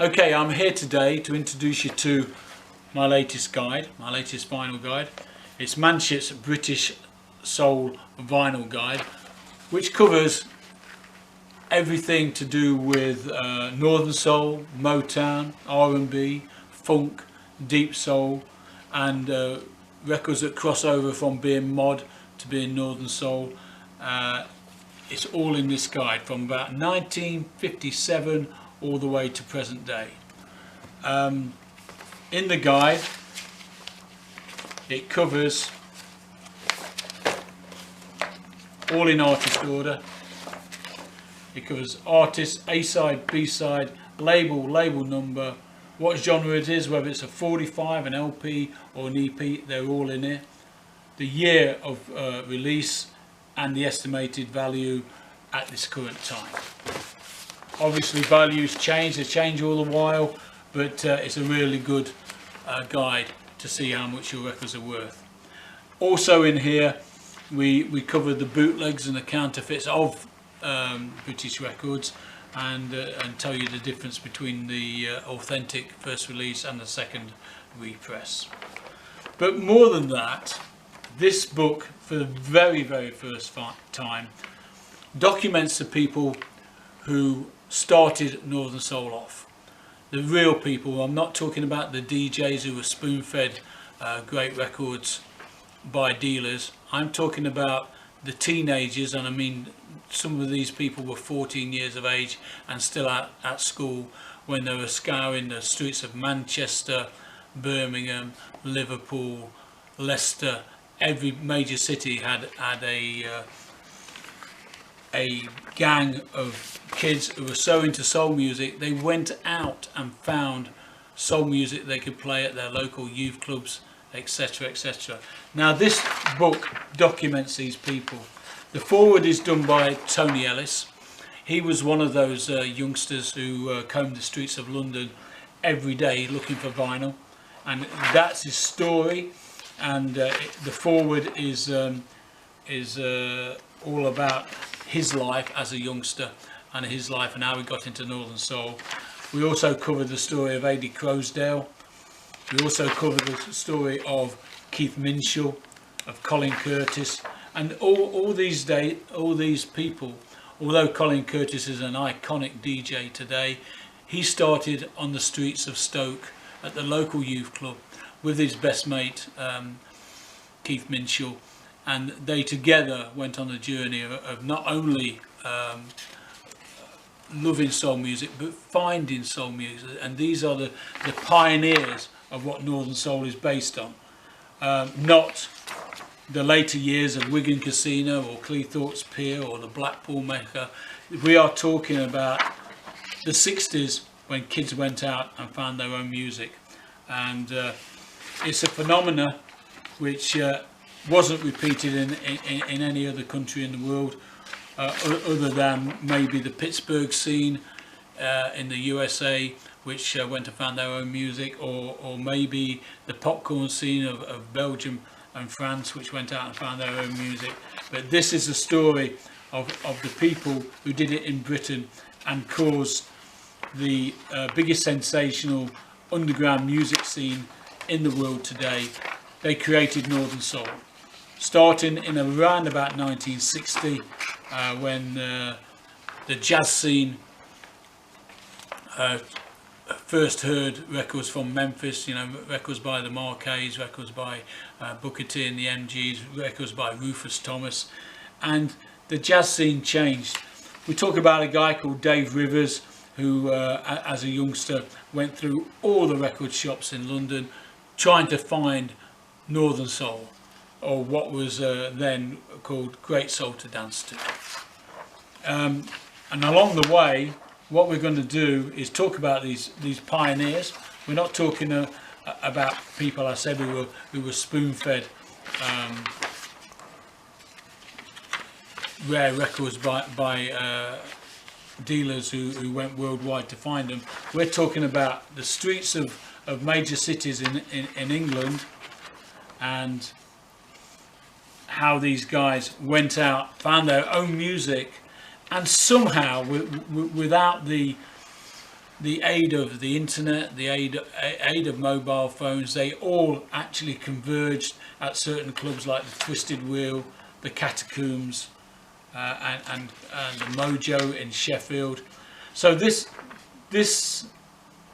Okay, I'm here today to introduce you to my latest guide, my latest vinyl guide. It's Manship's British Soul Vinyl Guide, which covers everything to do with Northern Soul, Motown, R&B, Funk, Deep Soul, and records that cross over from being mod to being Northern Soul. It's all in this guide from about 1957 all the way to present day. In the guide it covers all in artist order. It covers artist, A-side, B-side, label number, what genre it is, whether it's a 45, an LP or an EP, they're all in here. The year of release and the estimated value at this current time. Obviously values change, they change all the while, but it's a really good guide to see how much your records are worth. Also in here we cover the bootlegs and the counterfeits of British records, and tell you the difference between the authentic first release and the second repress. But more than that, this book for the very first time documents the people who started Northern Soul off. The real people. I'm not talking about the DJs who were spoon-fed great records by dealers. I'm talking about the teenagers, and I mean some of these people were 14 years of age and still at school when they were scouring the streets of Manchester, Birmingham, Liverpool, Leicester. Every major city had a gang of kids who were so into soul music they went out and found soul music they could play at their local youth clubs, etc, etc. Now this book documents these people. The foreword is done by Tony Ellis. He was one of those youngsters who combed the streets of London every day looking for vinyl, and that's his story. And the foreword is all about his life as a youngster and his life and how he got into Northern Soul. We also cover the story of Eddie Crosdale. We also cover the story of Keith Minshall, of Colin Curtis, and all these people. Although Colin Curtis is an iconic DJ today, he started on the streets of Stoke at the local youth club with his best mate Keith Minshall, and they together went on a journey of not only loving soul music but finding soul music, and these are the pioneers of what Northern Soul is based on. Not the later years of Wigan Casino or Cleethorpes Pier or the Blackpool Mecca. We are talking about the 60s when kids went out and found their own music, and it's a phenomena which wasn't repeated in any other country in the world, other than maybe the Pittsburgh scene in the USA, which went and found their own music, or maybe the popcorn scene of Belgium and France, which went out and found their own music. But this is the story of the people who did it in Britain and caused the biggest sensational underground music scene in the world today. They created Northern Soul, starting in around about 1960 when the jazz scene first heard records from Memphis, you know, records by the Marquets, records by Booker T and the MGs, records by Rufus Thomas, and the jazz scene changed. We talk about a guy called Dave Rivers who as a youngster went through all the record shops in London trying to find Northern Soul, or what was then called Great Soul to dance to. And along the way, what we're going to do is talk about these pioneers. We're not talking about people, I said, who were spoon-fed rare records by dealers who went worldwide to find them. We're talking about the streets of major cities in England, and how these guys went out, found their own music, and somehow without the the aid of the internet, the aid of mobile phones, they all actually converged at certain clubs like the Twisted Wheel, the Catacombs, and the Mojo in Sheffield. So this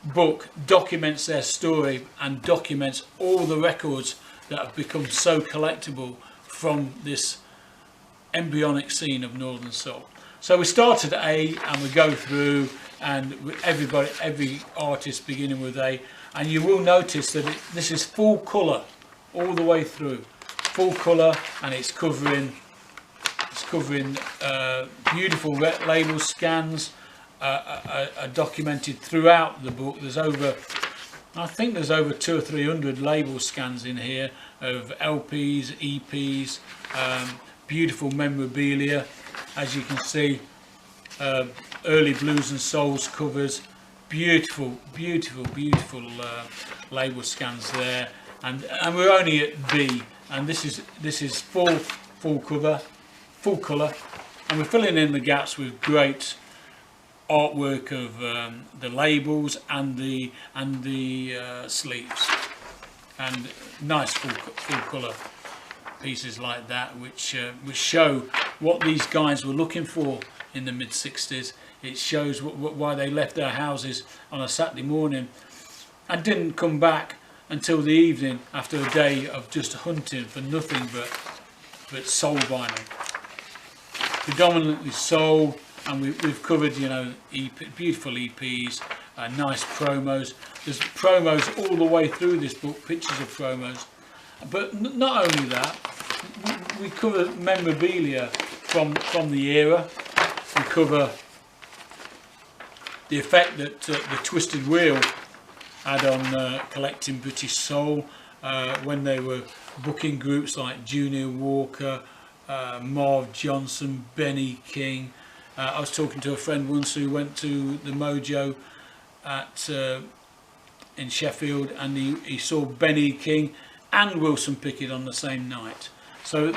book documents their story and documents all the records that have become so collectible from this embryonic scene of Northern Soul. So we start at A and we go through, and every artist beginning with A, and you will notice that this is full colour all the way through, full colour, and it's covering beautiful label scans are documented throughout the book. I think there's over 200 or 300 label scans in here of LPs, EPs, beautiful memorabilia, as you can see, early blues and souls covers, beautiful label scans there, and we're only at B, and this is full colour, and we're filling in the gaps with great artwork of the labels and the sleeves, and nice full colour pieces like that, which show what these guys were looking for in the mid-60s. It shows why they left their houses on a Saturday morning and didn't come back until the evening after a day of just hunting for nothing but soul vinyl, predominantly soul. And we've covered, you know, beautiful EPs, nice promos. There's promos all the way through this book, pictures of promos. But not only that, we cover memorabilia from the era. We cover the effect that the Twisted Wheel had on collecting British soul when they were booking groups like Junior Walker, Marv Johnson, Benny King. I was talking to a friend once who went to the Mojo in Sheffield, and he saw Benny King and Wilson Pickett on the same night. So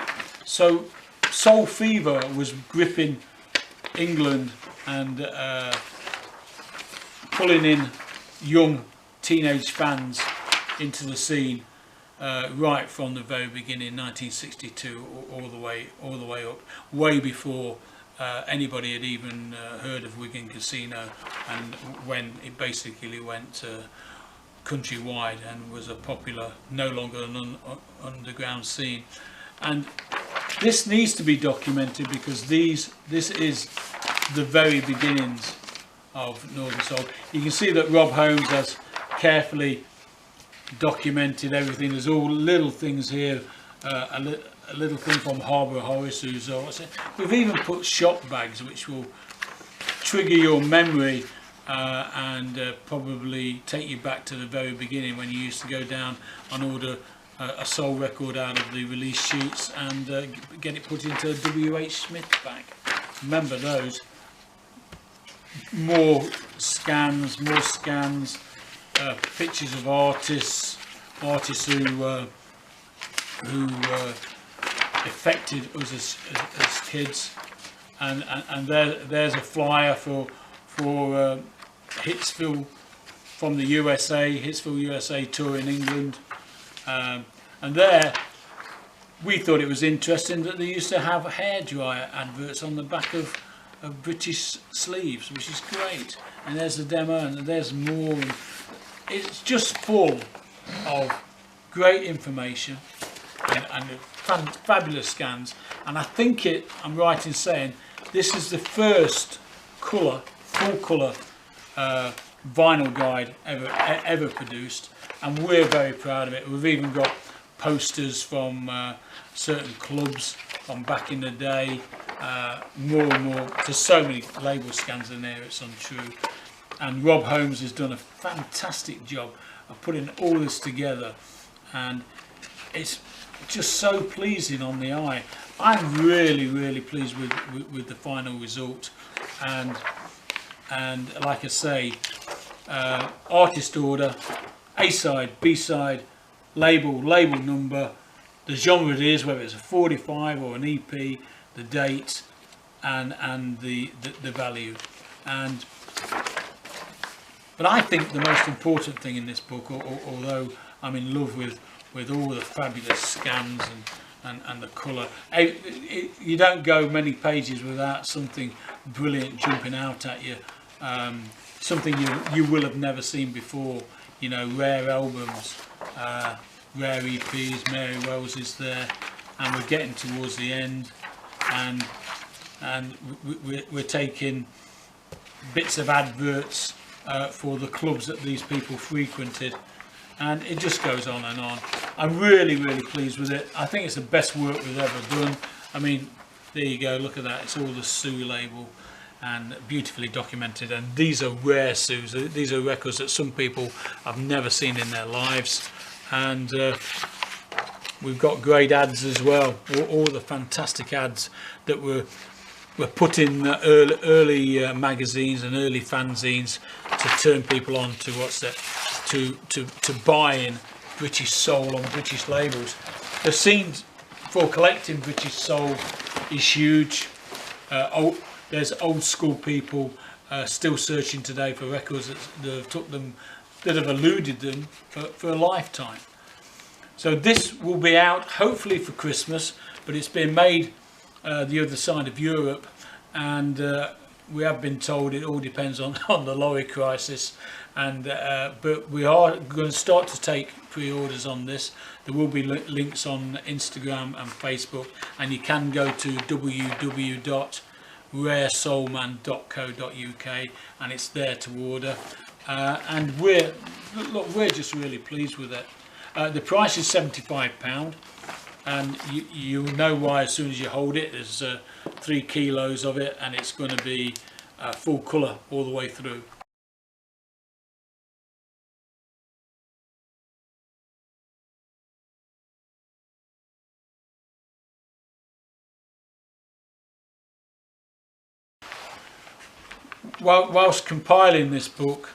soul fever was gripping England and pulling in young teenage fans into the scene right from the very beginning, 1962, all the way up, way before anybody had even heard of Wigan Casino, and when it basically went countrywide and was a popular, no longer an underground scene. And this needs to be documented because this is the very beginnings of Northern Soul. You can see that Rob Holmes has carefully documented everything. There's all little things here, a little thing from Harbour Horace, we've even put shop bags which will trigger your memory and probably take you back to the very beginning when you used to go down and order a soul record out of the release sheets and get it put into a W.H. Smith bag. Remember those. More scans, pictures of artists who affected us as kids, and there's a flyer for Hitsville from the USA, Hitsville USA tour in England, and there we thought it was interesting that they used to have hairdryer adverts on the back of British sleeves, which is great. And there's the demo, and there's more, and it's just full of great information and fabulous scans. And I think I'm right in saying this is the first full colour vinyl guide ever produced, and we're very proud of it. We've even got posters from certain clubs from back in the day, more and more. There's so many label scans in there, it's untrue. And Rob Holmes has done a fantastic job of putting all this together, and it's just so pleasing on the eye. I'm really pleased with the final result, and like I say, artist order, A-side, B-side, label number, the genre it is, whether it's a 45 or an EP, the date, and the value. And But I think the most important thing in this book, although I'm in love with all the fabulous scans and the colour, you don't go many pages without something brilliant jumping out at you, something you will have never seen before. You know, rare albums, rare EPs. Mary Wells is there, and we're getting towards the end, and we're taking bits of adverts for the clubs that these people frequented, and it just goes on and on. I'm really pleased with it. I think it's the best work we've ever done. I mean, there you go, look at that, it's all the Sue label and beautifully documented, and these are rare Sues. These are records that some people have never seen in their lives, and we've got great ads as well, all the fantastic ads that were put in early magazines and early fanzines to turn people on to to buying British soul on British labels. The scene for collecting British soul is huge. There's old school people still searching today for records that have eluded them for a lifetime. So this will be out hopefully for Christmas, but it's been made the other side of Europe, and we have been told it all depends on the lorry crisis, and but we are going to start to take pre-orders on this. There will be links on Instagram and Facebook, and you can go to www.raresoulman.co.uk and it's there to order, and we're just really pleased with it. The price is £75, and you know why as soon as you hold it. There's 3 kilos of it, and it's going to be full colour all the way through. Whilst compiling this book,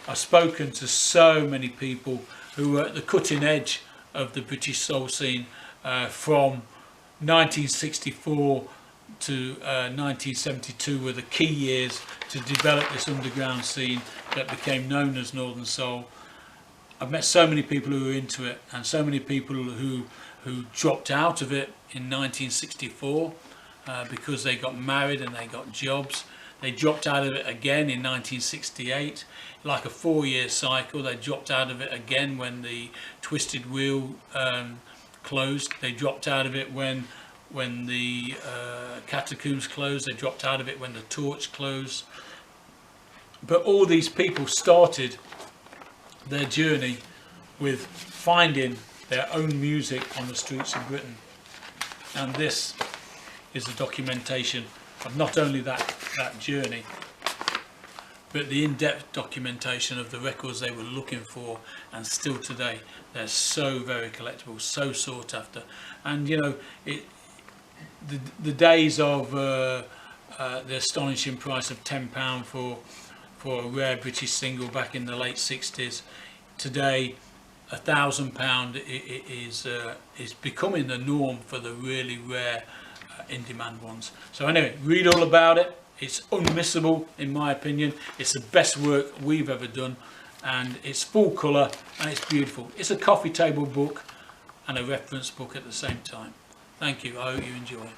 I've spoken to so many people who were at the cutting edge of the British soul scene from 1964 to 1972 were the key years to develop this underground scene that became known as Northern Soul. I've met so many people who were into it, and so many people who dropped out of it in 1964 because they got married and they got jobs. They dropped out of it again in 1968, like a 4-year cycle. They dropped out of it again when the Twisted Wheel closed. They dropped out of it when the Catacombs closed. They dropped out of it when the Torch closed. But all these people started their journey with finding their own music on the streets of Britain, and this is a documentation of not only that journey, but the in-depth documentation of the records they were looking for, and still today they're so very collectible, so sought after. And you know, the days of the astonishing price of £10 for a rare British single back in the late 60s, today £1,000 is becoming the norm for the really rare in-demand ones. So anyway, read all about it. It's unmissable in my opinion. It's the best work we've ever done, and it's full colour and it's beautiful. It's a coffee table book and a reference book at the same time. Thank you. I hope you enjoy.